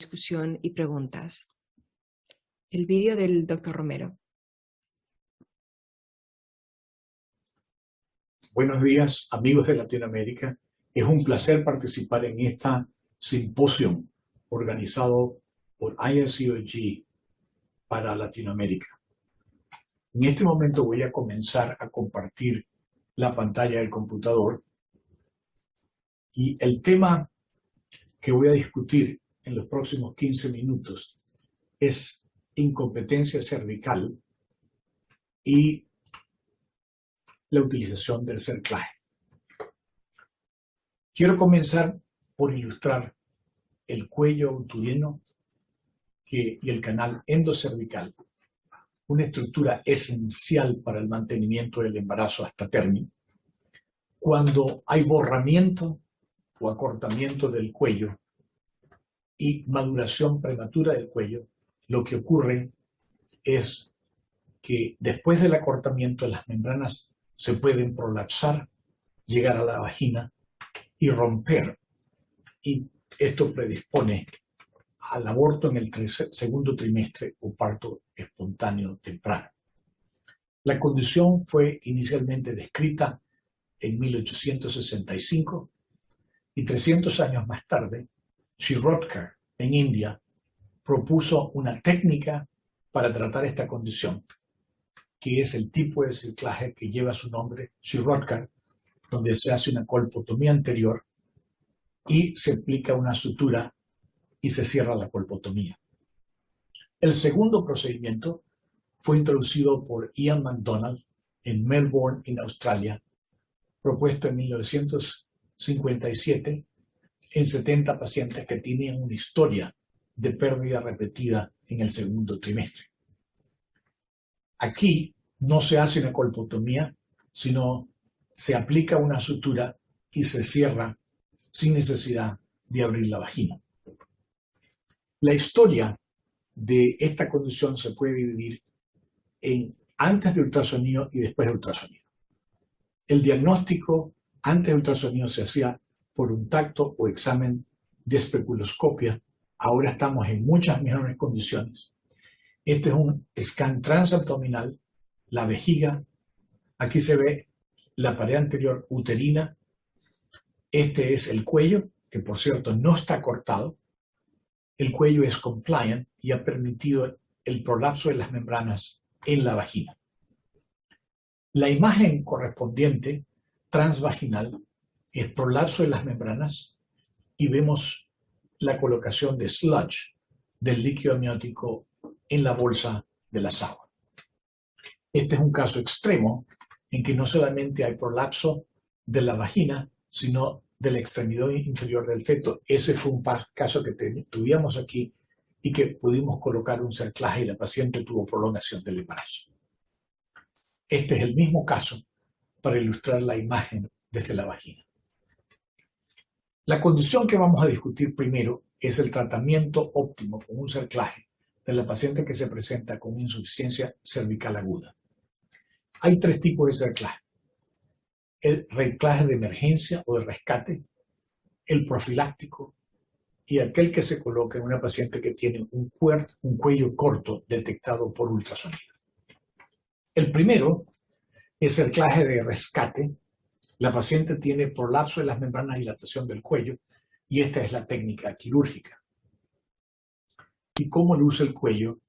discusión y preguntas. El vídeo del Dr. Romero. Buenos días, amigos de Latinoamérica. Es un placer participar en esta simposio organizado por ISCOG para Latinoamérica. En este momento voy a comenzar a compartir la pantalla del computador y el tema que voy a discutir en los próximos 15 minutos es incompetencia cervical y la utilización del cerclaje. Quiero comenzar por ilustrar el cuello uterino y el canal endocervical, una estructura esencial para el mantenimiento del embarazo hasta término. Cuando hay borramiento o acortamiento del cuello y maduración prematura del cuello, lo que ocurre es que después del acortamiento las membranas se pueden prolapsar, llegar a la vagina y romper. Y esto predispone al aborto en el segundo trimestre o parto espontáneo temprano. La condición fue inicialmente descrita en 1865 y 300 años más tarde, Shirodkar, en India, propuso una técnica para tratar esta condición, que es el tipo de cerclaje que lleva su nombre, Shirodkar, donde se hace una colpotomía anterior y se aplica una sutura y se cierra la colpotomía. El segundo procedimiento fue introducido por Ian MacDonald en Melbourne, en Australia, propuesto en 1957 en 70 pacientes que tenían una historia de pérdida repetida en el segundo trimestre. Aquí no se hace una colpotomía, sino se aplica una sutura y se cierra sin necesidad de abrir la vagina. La historia de esta condición se puede dividir en antes de ultrasonido y después de ultrasonido. El diagnóstico antes de ultrasonido se hacía por un tacto o examen de especuloscopia. Ahora estamos en muchas mejores condiciones. Este es un scan transabdominal, la vejiga. Aquí se ve la pared anterior uterina. Este es el cuello, que por cierto no está cortado. El cuello es compliant y ha permitido el prolapso de las membranas en la vagina. La imagen correspondiente, transvaginal, es prolapso de las membranas y vemos la colocación de sludge, del líquido amniótico, en la bolsa de las aguas. Este es un caso extremo en que no solamente hay prolapso de la vagina, sino de la extremidad inferior del feto. Ese fue un caso que tuvimos aquí y que pudimos colocar un cerclaje y la paciente tuvo prolongación del embarazo. Este es el mismo caso para ilustrar la imagen desde la vagina. La condición que vamos a discutir primero es el tratamiento óptimo con un cerclaje de la paciente que se presenta con insuficiencia cervical aguda. Hay tres tipos de cerclaje: el cerclaje de emergencia o de rescate, el profiláctico y aquel que se coloca en una paciente que tiene un cuello corto detectado por ultrasonido. El primero es cerclaje de rescate. La paciente tiene prolapso de las membranas y dilatación del cuello y esta es la técnica quirúrgica. ¿Y cómo luce el cuello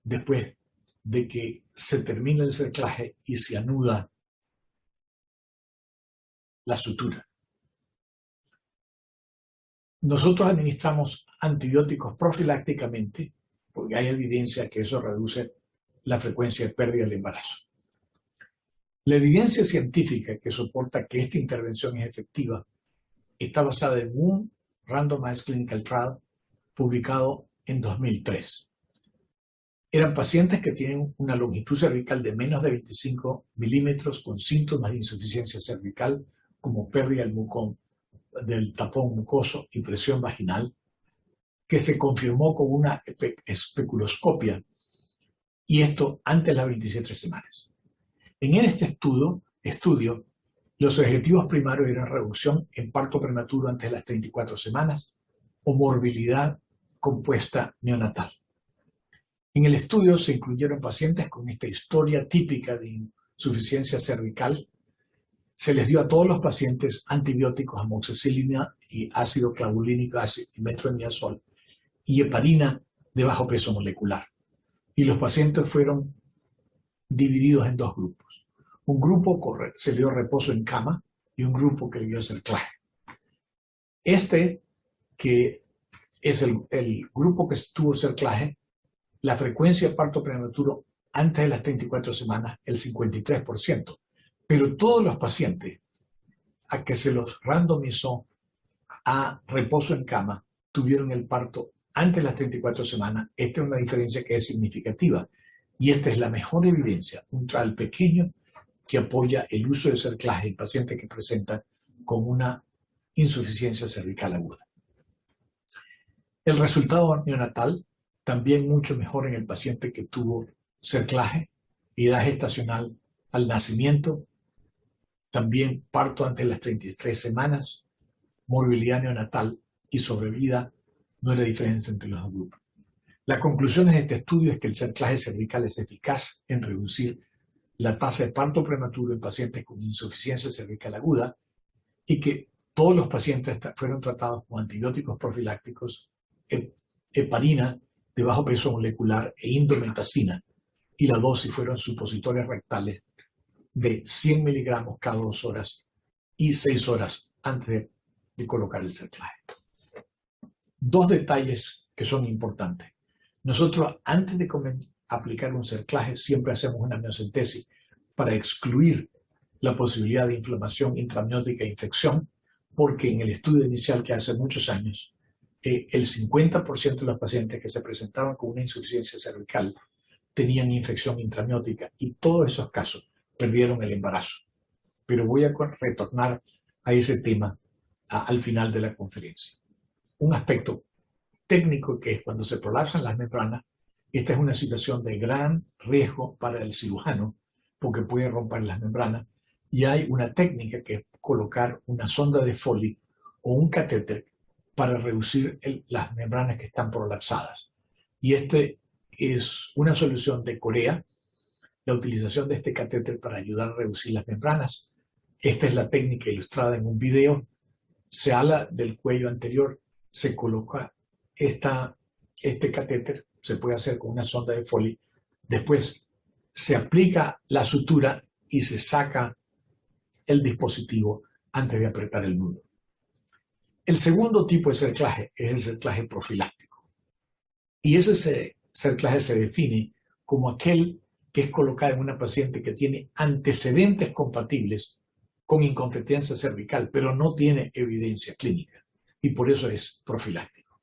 después de que se termina el cerclaje y se anuda la sutura? Nosotros administramos antibióticos profilácticamente porque hay evidencia que eso reduce la frecuencia de pérdida del embarazo. La evidencia científica que soporta que esta intervención es efectiva está basada en un randomized clinical trial publicado en 2003. Eran pacientes que tienen una longitud cervical de menos de 25 milímetros con síntomas de insuficiencia cervical como pérdida del tapón mucoso y presión vaginal, que se confirmó con una especuloscopia, y esto antes de las 27 semanas. En este estudio, los objetivos primarios eran reducción en parto prematuro antes de las 34 semanas o morbilidad compuesta neonatal. En el estudio se incluyeron pacientes con esta historia típica de insuficiencia cervical. Se les dio a todos los pacientes antibióticos, amoxicilina y ácido clavulínico y metronidazol y heparina de bajo peso molecular. Y los pacientes fueron divididos en dos grupos. Un grupo se le dio reposo en cama y un grupo que le dio cerclaje. Este, que es el grupo que tuvo cerclaje, la frecuencia de parto prematuro antes de las 34 semanas, el 53%. Pero todos los pacientes a que se los randomizó a reposo en cama tuvieron el parto antes de las 34 semanas. Esta es una diferencia que es significativa. Y esta es la mejor evidencia, un trial pequeño que apoya el uso de cerclaje en pacientes que presentan con una insuficiencia cervical aguda. El resultado neonatal también mucho mejor en el paciente que tuvo cerclaje, edad gestacional al nacimiento, también parto antes de las 33 semanas, morbilidad neonatal y sobrevida. No era diferencia entre los dos grupos. La conclusión de este estudio es que el cerclaje cervical es eficaz en reducir la tasa de parto prematuro en pacientes con insuficiencia cervical aguda y que todos los pacientes fueron tratados con antibióticos profilácticos, heparina de bajo peso molecular e indometacina, y la dosis fueron supositorios rectales de 100 miligramos cada 2 horas y 6 horas antes de colocar el cerclaje. Dos detalles que son importantes. Nosotros, antes de aplicar un cerclaje, siempre hacemos una amniocentesis para excluir la posibilidad de inflamación intraamniótica e infección, porque en el estudio inicial que hace muchos años, el 50% de los pacientes que se presentaban con una insuficiencia cervical tenían infección intraamniótica y todos esos casos perdieron el embarazo. Pero voy a retornar a ese tema al final de la conferencia. Un aspecto técnico que es cuando se prolapsan las membranas, esta es una situación de gran riesgo para el cirujano porque puede romper las membranas y hay una técnica que es colocar una sonda de Foley o un catéter para reducir las membranas que están prolapsadas. Y este es una solución de Corea, la utilización de este catéter para ayudar a reducir las membranas. Esta es la técnica ilustrada en un video. Se ala del cuello anterior, se coloca este catéter, se puede hacer con una sonda de Foley. Después se aplica la sutura y se saca el dispositivo antes de apretar el nudo. El segundo tipo de cerclaje es el cerclaje profiláctico. Y ese cerclaje se define como aquel que es colocado en una paciente que tiene antecedentes compatibles con incompetencia cervical, pero no tiene evidencia clínica. Y por eso es profiláctico.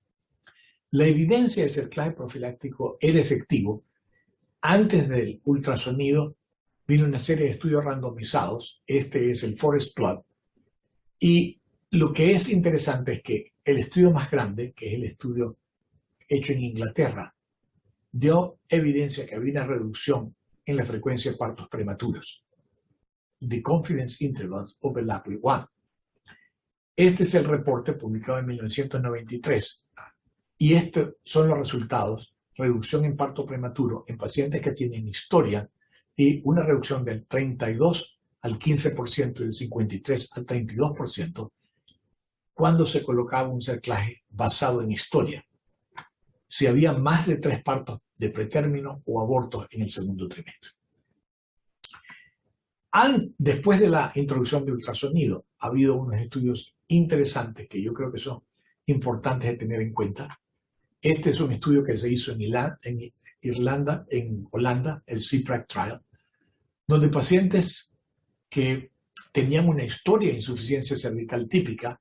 La evidencia de cerclaje profiláctico era efectivo. Antes del ultrasonido vino una serie de estudios randomizados. Este es el Forest Plot. Y lo que es interesante es que el estudio más grande, que es el estudio hecho en Inglaterra, dio evidencia que había una reducción en la frecuencia de partos prematuros. The confidence intervals overlap with 1. Este es el reporte publicado en 1993 y estos son los resultados: reducción en parto prematuro en pacientes que tienen historia y una reducción del 32 al 15% y del 53 al 32% cuando se colocaba un cerclaje basado en historia, si había más de 3 partos de pretérmino o abortos en el segundo trimestre. Después de la introducción de ultrasonido, ha habido unos estudios interesantes que yo creo que son importantes de tener en cuenta. Este es un estudio que se hizo en Holanda, el CPRAC Trial, donde pacientes que tenían una historia de insuficiencia cervical típica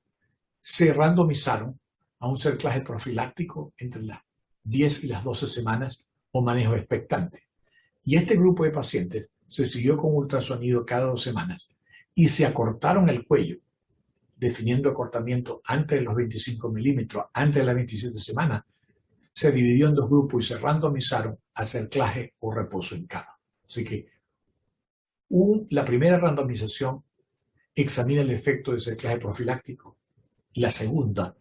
se randomizaron a un cerclaje profiláctico entre las 10 y las 12 semanas o manejo expectante. Y este grupo de pacientes se siguió con ultrasonido cada 2 semanas y se acortaron el cuello, definiendo acortamiento antes de los 25 milímetros, antes de las 27 semanas. Se dividió en 2 grupos y se randomizaron a cerclaje o reposo en cama. Así que la primera randomización examina el efecto de cerclaje profiláctico. La segunda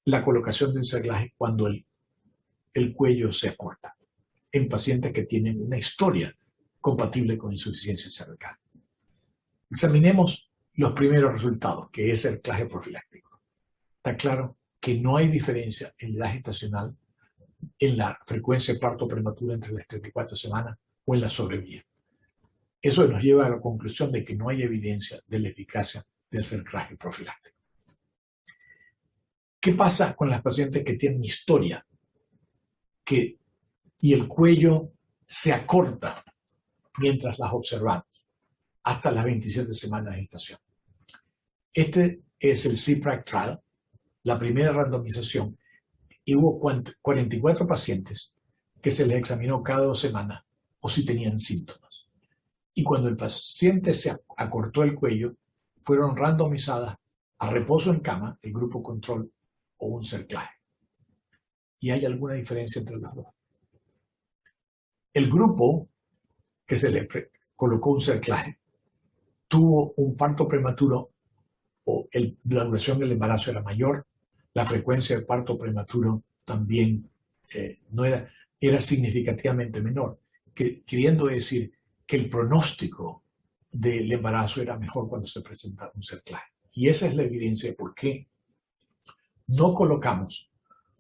la colocación de un cerclaje cuando el cuello se acorta en pacientes que tienen una historia compatible con insuficiencia cervical. Examinemos los primeros resultados, que es el cerclaje profiláctico. Está claro que no hay diferencia en la edad gestacional, en la frecuencia de parto prematuro entre las 34 semanas o en la sobrevida. Eso nos lleva a la conclusión de que no hay evidencia de la eficacia del cerclaje profiláctico. ¿Qué pasa con las pacientes que tienen historia y el cuello se acorta mientras las observamos hasta las 27 semanas de gestación? Este es el CPRAC trial, la primera randomización, y hubo 44 pacientes que se les examinó cada 2 semanas o si tenían síntomas. Y cuando el paciente se acortó el cuello, fueron randomizadas a reposo en cama, el grupo control, o un cerclaje. ¿Y hay alguna diferencia entre los dos? El grupo que se le colocó un cerclaje tuvo un parto prematuro o la duración del embarazo era mayor, la frecuencia de parto prematuro también era significativamente menor, queriendo decir que el pronóstico del embarazo era mejor cuando se presentaba un cerclaje. Y esa es la evidencia de por qué no colocamos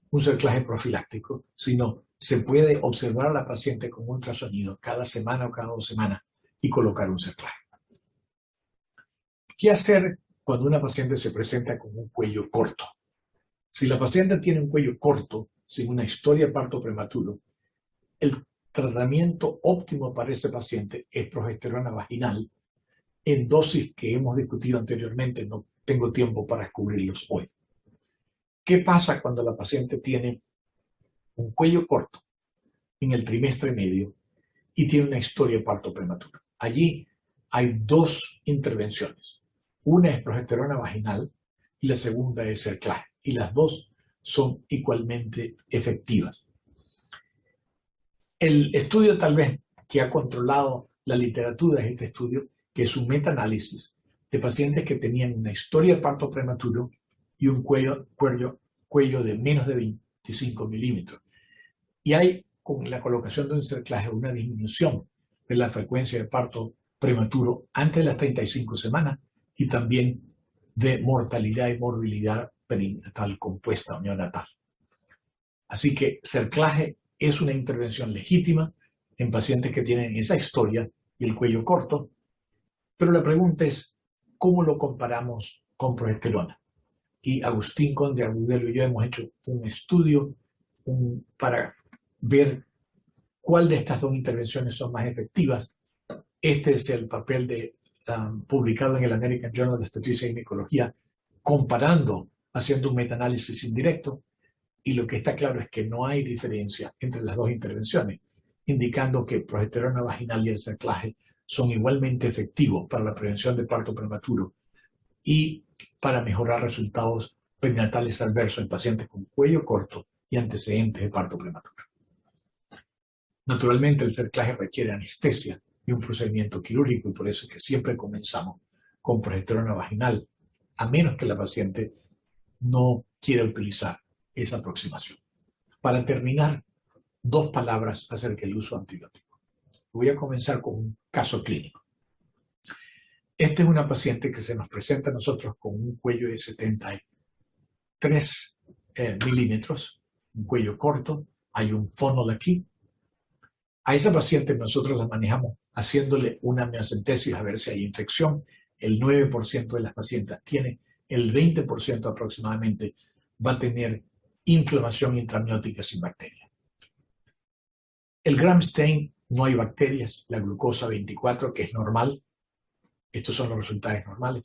un cerclaje profiláctico, sino se puede observar a la paciente con ultrasonido cada semana o cada 2 semanas y colocar un cerclaje. ¿Qué hacer cuando una paciente se presenta con un cuello corto? Si la paciente tiene un cuello corto, sin una historia de parto prematuro, el tratamiento óptimo para ese paciente es progesterona vaginal en dosis que hemos discutido anteriormente. No tengo tiempo para descubrirlos hoy. ¿Qué pasa cuando la paciente tiene un cuello corto en el trimestre medio y tiene una historia de parto prematuro? Allí hay 2 intervenciones. Una es progesterona vaginal y la segunda es cerclaje. Y las 2 son igualmente efectivas. El estudio tal vez que ha controlado la literatura es este estudio, que es un metaanálisis de pacientes que tenían una historia de parto prematuro y un cuello de menos de 25 milímetros. Y hay, con la colocación de un cerclaje, una disminución de la frecuencia de parto prematuro antes de las 35 semanas y también de mortalidad y morbilidad perinatal compuesta o neonatal. Así que cerclaje es una intervención legítima en pacientes que tienen esa historia y el cuello corto, pero la pregunta es, ¿cómo lo comparamos con progesterona? Y Agustín Conde Agudelo y yo hemos hecho un estudio para ver cuál de estas 2 intervenciones son más efectivas. Este es el papel publicado en el American Journal of Obstetricia y Ginecología, haciendo un metaanálisis indirecto, y lo que está claro es que no hay diferencia entre las 2 intervenciones, indicando que progesterona vaginal y el cerclaje son igualmente efectivos para la prevención de parto prematuro y para mejorar resultados perinatales adversos en pacientes con cuello corto y antecedentes de parto prematuro. Naturalmente, el cerclaje requiere anestesia y un procedimiento quirúrgico, y por eso es que siempre comenzamos con progesterona vaginal, a menos que la paciente no quiera utilizar esa aproximación. Para terminar, 2 palabras acerca del uso antibiótico. Voy a comenzar con un caso clínico. Esta es una paciente que se nos presenta a nosotros con un cuello de 73 milímetros, un cuello corto, hay un funnel aquí. A esa paciente nosotros la manejamos haciéndole una amniocentesis a ver si hay infección. El 9% de las pacientes tiene, el 20% aproximadamente va a tener inflamación intraamniótica sin bacterias. El Gram stain, no hay bacterias, la glucosa 24, que es normal. Estos son los resultados normales.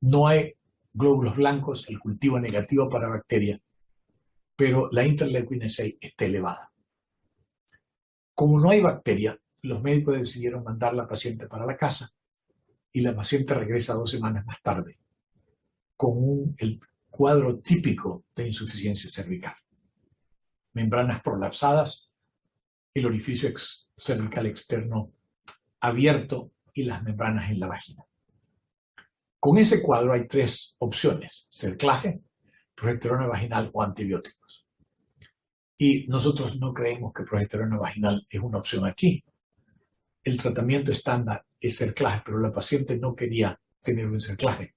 No hay glóbulos blancos, el cultivo negativo para bacterias, pero la interleuquina 6 está elevada. Como no hay bacteria, los médicos decidieron mandar a la paciente para la casa y la paciente regresa 2 semanas más tarde con el cuadro típico de insuficiencia cervical. Membranas prolapsadas, el orificio cervical externo abierto y las membranas en la vagina. Con ese cuadro hay 3 opciones: cerclaje, progesterona vaginal o antibióticos. Y nosotros no creemos que progesterona vaginal es una opción aquí. El tratamiento estándar es cerclaje, pero la paciente no quería tener un cerclaje.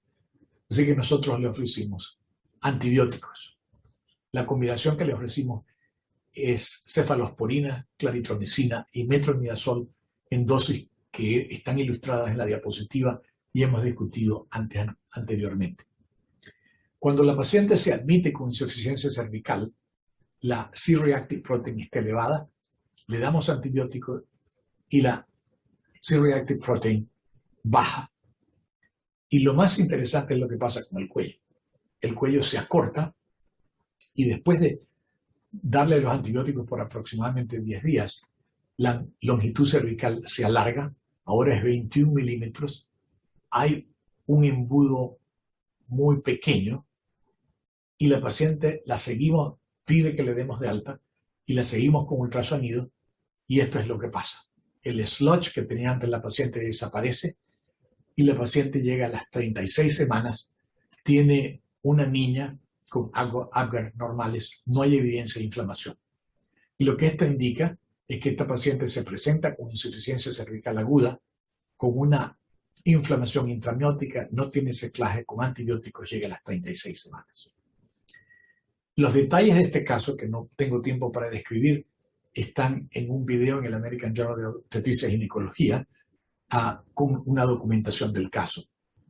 Así que nosotros le ofrecimos antibióticos. La combinación que le ofrecimos es cefalosporina, claritromicina y metronidazol en dosis que están ilustradas en la diapositiva y hemos discutido anteriormente. Cuando la paciente se admite con insuficiencia cervical, la C-reactive protein está elevada, le damos antibióticos y la C-reactive protein baja. Y lo más interesante es lo que pasa con el cuello. El cuello se acorta y después de darle los antibióticos por aproximadamente 10 días, la longitud cervical se alarga, ahora es 21 milímetros, hay un embudo muy pequeño y la paciente la seguimos, pide que le demos de alta y la seguimos con ultrasonido y esto es lo que pasa. El sludge que tenía antes la paciente desaparece y la paciente llega a las 36 semanas, tiene una niña con Apgar normales, no hay evidencia de inflamación. Y lo que esto indica es que esta paciente se presenta con insuficiencia cervical aguda, con una inflamación intramiótica, no tiene cerclaje, con antibióticos llega a las 36 semanas. Los detalles de este caso, que no tengo tiempo para describir, están en un video en el American Journal de Obstetricia y Ginecología con una documentación del caso.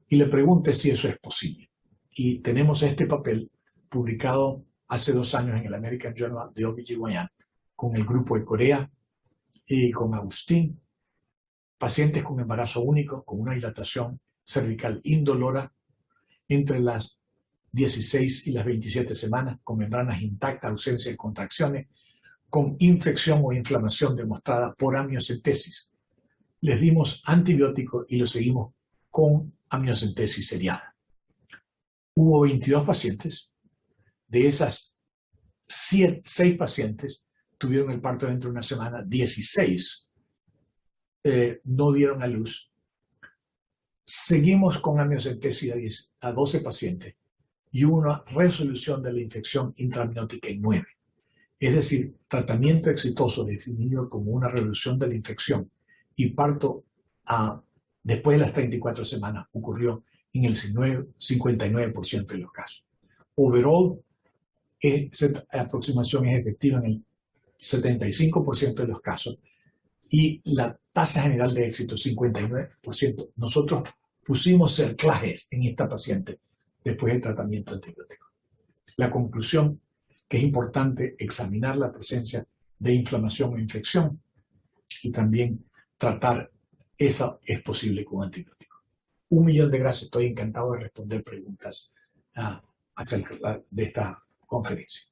Y le pregunté si eso es posible. Y tenemos este papel publicado hace 2 años en el American Journal de OBGYN con el grupo de Corea y con Agustín, pacientes con embarazo único, con una dilatación cervical indolora entre las 16 y las 27 semanas, con membranas intactas, ausencia de contracciones, con infección o inflamación demostrada por amniocentesis. Les dimos antibióticos y lo seguimos con amniocentesis seriada. Hubo 22 pacientes. De esas 6 pacientes tuvieron el parto dentro de una semana, 16 no dieron a luz. Seguimos con amniocentesis a 12 pacientes y hubo una resolución de la infección intraamniótica en 9. Es decir, tratamiento exitoso definido como una reducción de la infección y parto después de las 34 semanas ocurrió en el 59% de los casos. Overall, esta aproximación es efectiva en el 75% de los casos y la tasa general de éxito, 59%. Nosotros pusimos cerclajes en esta paciente después del tratamiento antibiótico. La conclusión que es importante examinar la presencia de inflamación o infección y también tratar eso es posible con antibióticos. 1.000.000 de gracias, estoy encantado de responder preguntas acerca de esta conferencia.